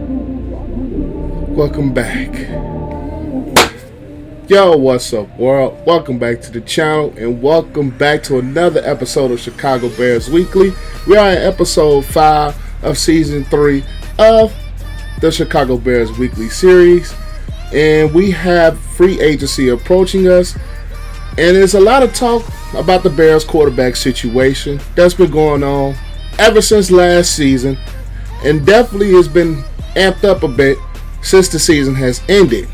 Welcome back. Yo, what's up, world? Welcome back to the channel and welcome back to another episode of Chicago Bears Weekly. We are in episode 5 of season 3 of the Chicago Bears Weekly series, and we have free agency approaching us, and there's a lot of talk about the Bears quarterback situation that's been going on ever since last season, and definitely has been amped up a bit since the season has ended.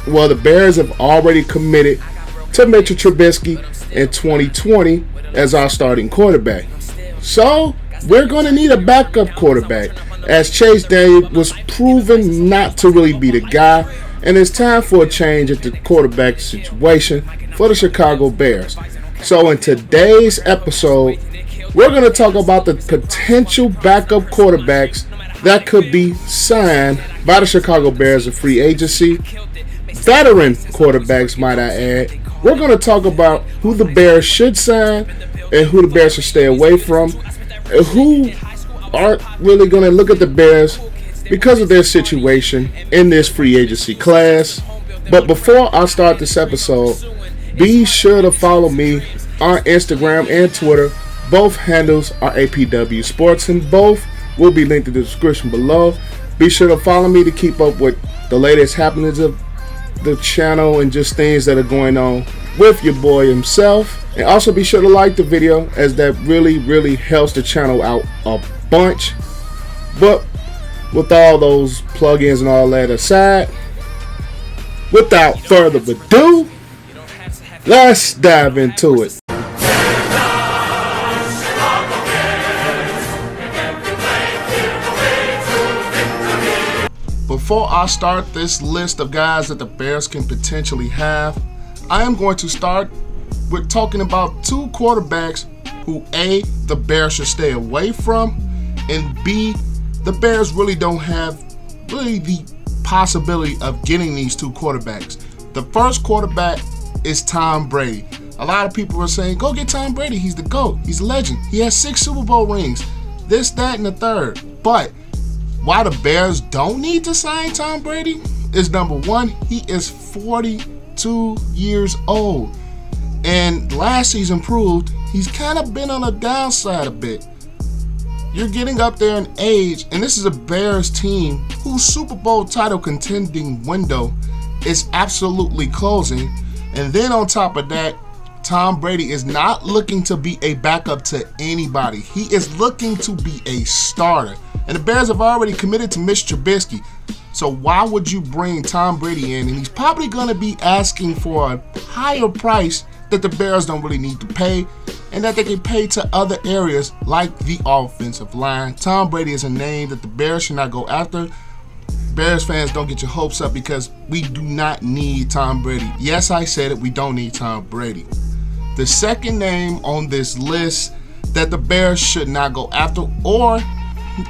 Well, the Bears have already committed to Mitchell Trubisky in 2020 as our starting quarterback. So, we're going to need a backup quarterback, as Chase Daniel was proven not to really be the guy, and it's time for a change at the quarterback situation for the Chicago Bears. So, in today's episode, we're going to talk about the potential backup quarterbacks that could be signed by the Chicago Bears in free agency. Veteran quarterbacks, might I add. We're going to talk about who the Bears should sign and who the Bears should stay away from, and who aren't really going to look at the Bears because of their situation in this free agency class. But before I start this episode, be sure to follow me on Instagram and Twitter. Both handles are APW Sports, and both will be linked in the description below. Be sure to follow me to keep up with the latest happenings of the channel and just things that are going on with your boy himself. And also be sure to like the video, as that really helps the channel out a bunch. But with all those plugins and all that aside, without further ado, let's dive into it. Before I start this list of guys that the Bears can potentially have, I am going to start with talking about two quarterbacks who A, the Bears should stay away from, and B, the Bears really don't have the possibility of getting these two quarterbacks. The first quarterback is Tom Brady. A lot of people are saying, go get Tom Brady, he's the GOAT, he's a legend, he has 6 Super Bowl rings, this, that, and the third. But why the Bears don't need to sign Tom Brady is, number one, he is 42 years old. And last season proved he's kind of been on the downside a bit. You're getting up there in age, and this is a Bears team whose Super Bowl title contending window is absolutely closing. And then on top of that, Tom Brady is not looking to be a backup to anybody. He is looking to be a starter. And the Bears have already committed to Mitch Trubisky. So why would you bring Tom Brady in? And he's probably going to be asking for a higher price that the Bears don't really need to pay, and that they can pay to other areas like the offensive line. Tom Brady is a name that the Bears should not go after. Bears fans, don't get your hopes up, because we do not need Tom Brady. Yes, I said it, we don't need Tom Brady. The second name on this list that the Bears should not go after, or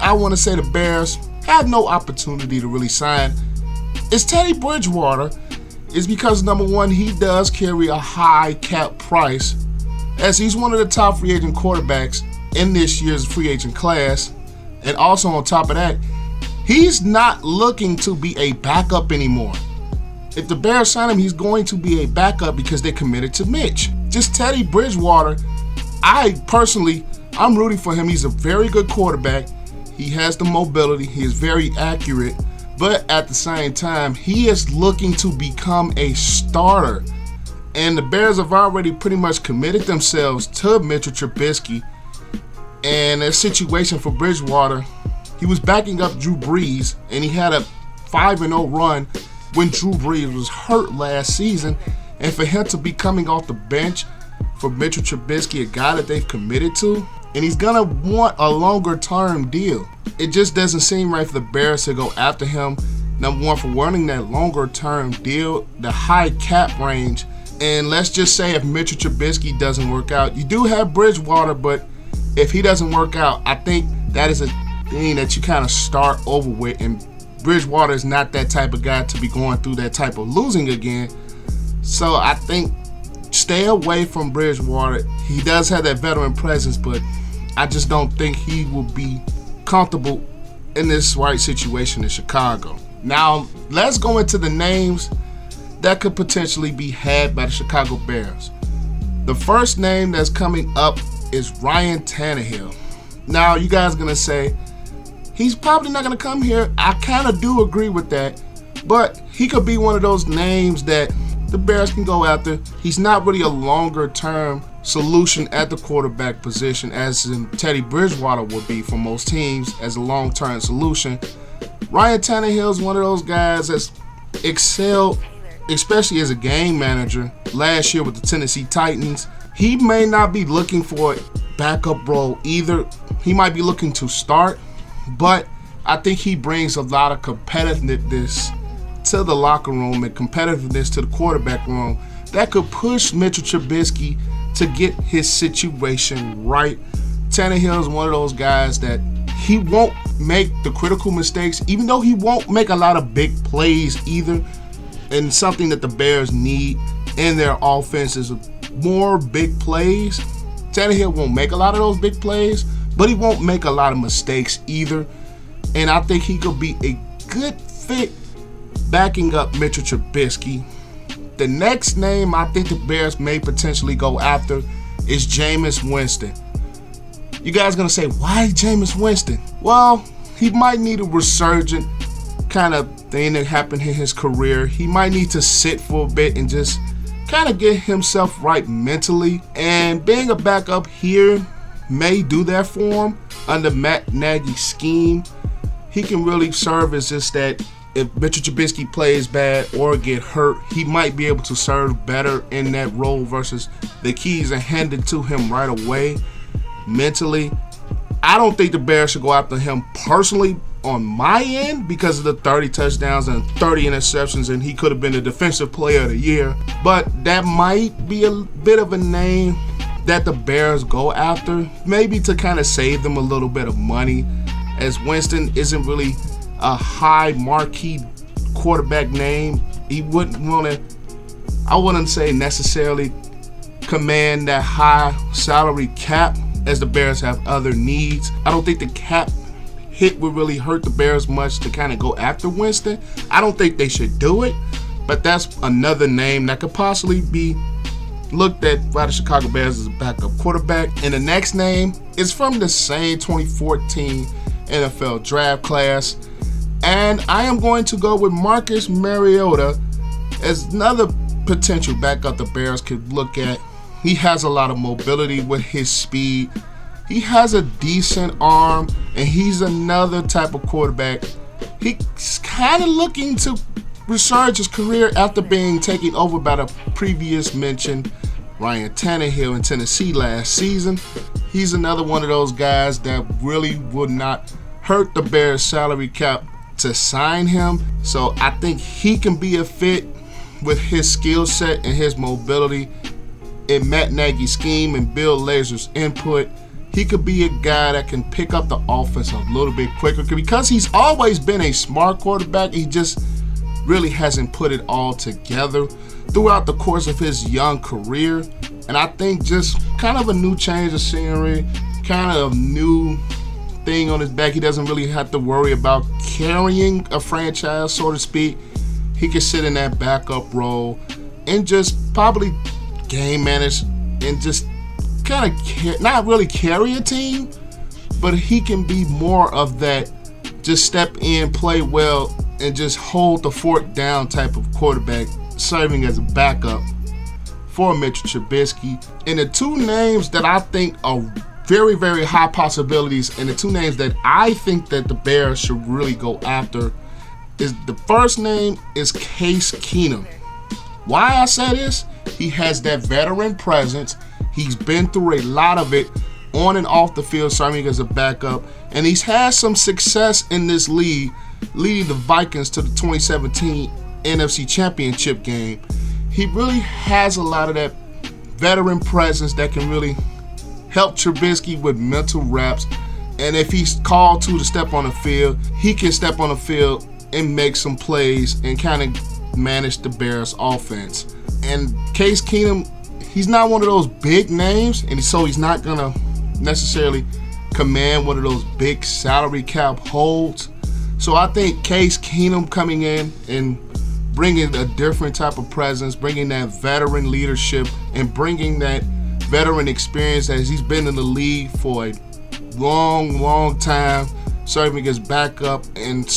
I want to say the Bears have no opportunity to really sign, is Teddy Bridgewater. Is because, number one, he does carry a high cap price, as he's one of the top free agent quarterbacks in this year's free agent class. And also on top of that, he's not looking to be a backup anymore. If the Bears sign him, he's going to be a backup because they committed to Mitch. Just Teddy Bridgewater, I'm rooting for him. He's a very good quarterback. He has the mobility. He is very accurate. But at the same time, he is looking to become a starter. And the Bears have already pretty much committed themselves to Mitchell Trubisky. And a situation for Bridgewater, he was backing up Drew Brees, and he had a 5-0 run when Drew Brees was hurt last season. And for him to be coming off the bench for Mitchell Trubisky, a guy that they've committed to, and he's going to want a longer-term deal. It just doesn't seem right for the Bears to go after him, number one, for wanting that longer-term deal, the high cap range. And let's just say if Mitchell Trubisky doesn't work out, you do have Bridgewater, but if he doesn't work out, I think that is a thing that you kind of start over with. And Bridgewater is not that type of guy to be going through that type of losing again. So I think stay away from Bridgewater. He does have that veteran presence, but I just don't think he will be comfortable in this right situation in Chicago. Now, let's go into the names that could potentially be had by the Chicago Bears. The first name that's coming up is Ryan Tannehill. Now, you guys are going to say, he's probably not going to come here. I kind of do agree with that, but he could be one of those names that the Bears can go after. He's not really a longer-term solution at the quarterback position, as in Teddy Bridgewater would be for most teams as a long-term solution. Ryan Tannehill is one of those guys that's excelled, especially as a game manager last year with the Tennessee Titans. He may not be looking for a backup role either. He might be looking to start, but I think he brings a lot of competitiveness to the locker room and competitiveness to the quarterback room that could push Mitchell Trubisky to get his situation right. Tannehill is one of those guys that he won't make the critical mistakes, even though he won't make a lot of big plays either. And something that the Bears need in their offense is more big plays. Tannehill won't make a lot of those big plays, but he won't make a lot of mistakes either. And I think he could be a good fit backing up Mitchell Trubisky. The next name I think the Bears may potentially go after is Jameis Winston. You guys are going to say, why Jameis Winston? Well, he might need a resurgent kind of thing that happened in his career. He might need to sit for a bit and just kind of get himself right mentally. And being a backup here may do that for him under Matt Nagy's scheme. He can really serve as just that. If Mitchell Trubisky plays bad or get hurt, he might be able to serve better in that role versus the keys are handed to him right away mentally. I don't think the Bears should go after him personally on my end because of the 30 touchdowns and 30 interceptions, and he could have been the defensive player of the year. But that might be a bit of a name that the Bears go after, maybe to kind of save them a little bit of money, as Winston isn't really a high marquee quarterback name. He wouldn't want to, I wouldn't say necessarily command that high salary cap as the Bears have other needs. I don't think the cap hit would really hurt the Bears much to kind of go after Winston. I don't think they should do it, but that's another name that could possibly be looked at by the Chicago Bears as a backup quarterback. And the next name is from the same 2014 NFL draft class. And I am going to go with Marcus Mariota as another potential backup the Bears could look at. He has a lot of mobility with his speed. He has a decent arm, and he's another type of quarterback. He's kind of looking to resurge his career after being taken over by the previous mentioned Ryan Tannehill in Tennessee last season. He's another one of those guys that really would not hurt the Bears' salary cap to sign him. So I think he can be a fit with his skill set and his mobility in Matt Nagy's scheme and Bill Lazor's input. He could be a guy that can pick up the offense a little bit quicker because he's always been a smart quarterback. He just really hasn't put it all together throughout the course of his young career. And I think just kind of a new change of scenery, kind of new thing on his back. He doesn't really have to worry about carrying a franchise, so to speak. He can sit in that backup role and just probably game manage and just kind of not really carry a team, but he can be more of that just step in, play well, and just hold the fort down type of quarterback, serving as a backup for Mitchell Trubisky. And the two names that I think are very, very high possibilities, and the two names that I think that the Bears should really go after is the first name is Case Keenum. Why I say this? He has that veteran presence. He's been through a lot of it on and off the field, serving as a backup, and he's had some success in this league, leading the Vikings to the 2017 NFC Championship game. He really has a lot of that veteran presence that can really help Trubisky with mental reps. And if he's called to step on the field, he can step on the field and make some plays and kind of manage the Bears offense. And Case Keenum, he's not one of those big names, and so he's not going to necessarily command one of those big salary cap holds. So I think Case Keenum coming in and bringing a different type of presence, bringing that veteran leadership, and bringing that veteran experience as he's been in the league for a long time, serving as backup and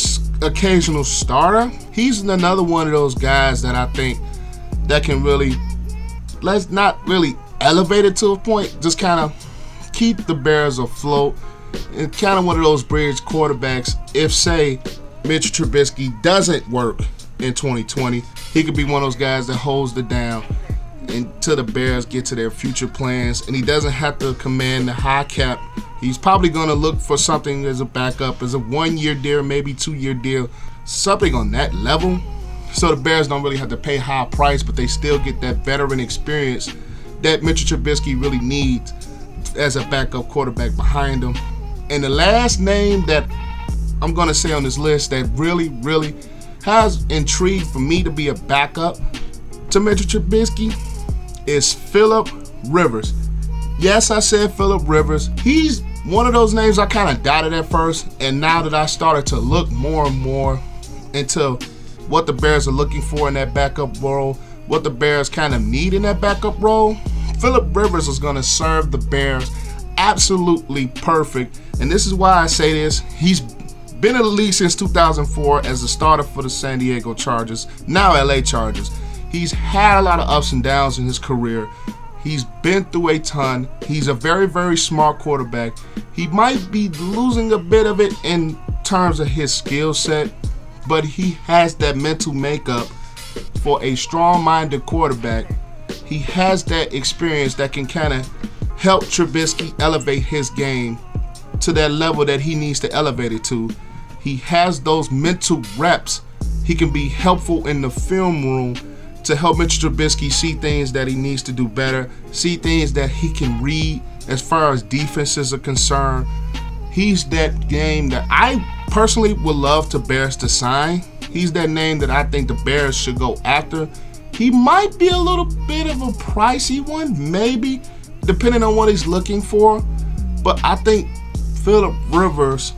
occasional starter. He's another one of those guys that I think that can really, let's not really elevate it to a point, just kind of keep the Bears afloat, and kind of one of those bridge quarterbacks. If, say, Mitch Trubisky doesn't work in 2020, he could be one of those guys that holds it down until the Bears get to their future plans, and he doesn't have to command the high cap. He's probably going to look for something as a backup, as a 1-year deal, maybe 2-year deal, something on that level. So the Bears don't really have to pay high price, but they still get that veteran experience that Mitchell Trubisky really needs as a backup quarterback behind him. And the last name that I'm going to say on this list that really has intrigued for me to be a backup to Mitchell Trubisky is Phillip Rivers. Yes, I said Phillip Rivers. He's one of those names I kind of doubted at first, and now that I started to look more and more into what the Bears are looking for in that backup role, what the Bears kind of need in that backup role, Phillip Rivers is going to serve the Bears absolutely perfect. And this is why I say this. He's been in the league since 2004 as a starter for the San Diego Chargers, now LA Chargers. He's had a lot of ups and downs in his career. He's been through a ton. He's a very smart quarterback. He might be losing a bit of it in terms of his skill set, but he has that mental makeup for a strong-minded quarterback. He has that experience that can kind of help Trubisky elevate his game to that level that he needs to elevate it to. He has those mental reps. He can be helpful in the film room to help Mitchell Trubisky see things that he needs to do better, see things that he can read as far as defenses are concerned. He's that name that I personally would love the Bears to sign. He's that name that I think the Bears should go after. He might be a little bit of a pricey one, maybe, depending on what he's looking for. But I think Phillip Rivers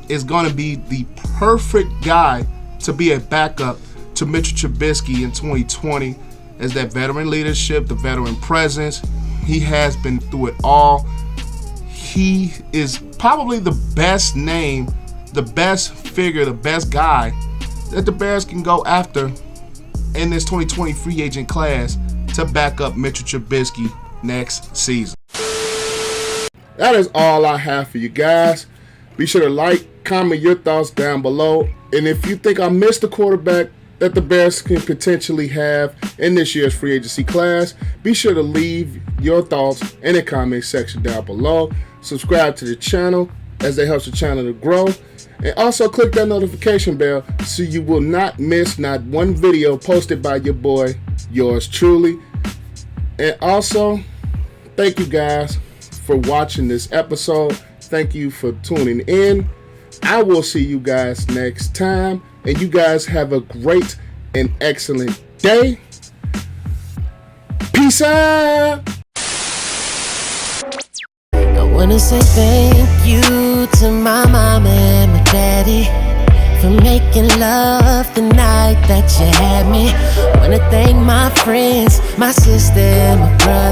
is going to be the perfect guy to be a backup to Mitchell Trubisky in 2020 as that veteran leadership, the veteran presence. He has been through it all. He is probably the best name, the best figure, the best guy that the Bears can go after in this 2020 free agent class to back up Mitchell Trubisky next season. That is all I have for you guys. Be sure to like, comment your thoughts down below. And if you think I missed a quarterback that the Bears can potentially have in this year's free agency class, be sure to leave your thoughts in the comment section down below. Subscribe to the channel as that helps the channel to grow. And also click that notification bell so you will not miss not one video posted by your boy, yours truly. And also, thank you guys for watching this episode. Thank you for tuning in. I will see you guys next time. And you guys have a great and excellent day. Peace out. I wanna say thank you to my mom and my daddy for making love the night that you had me. Wanna thank my friends, my sister and my brother.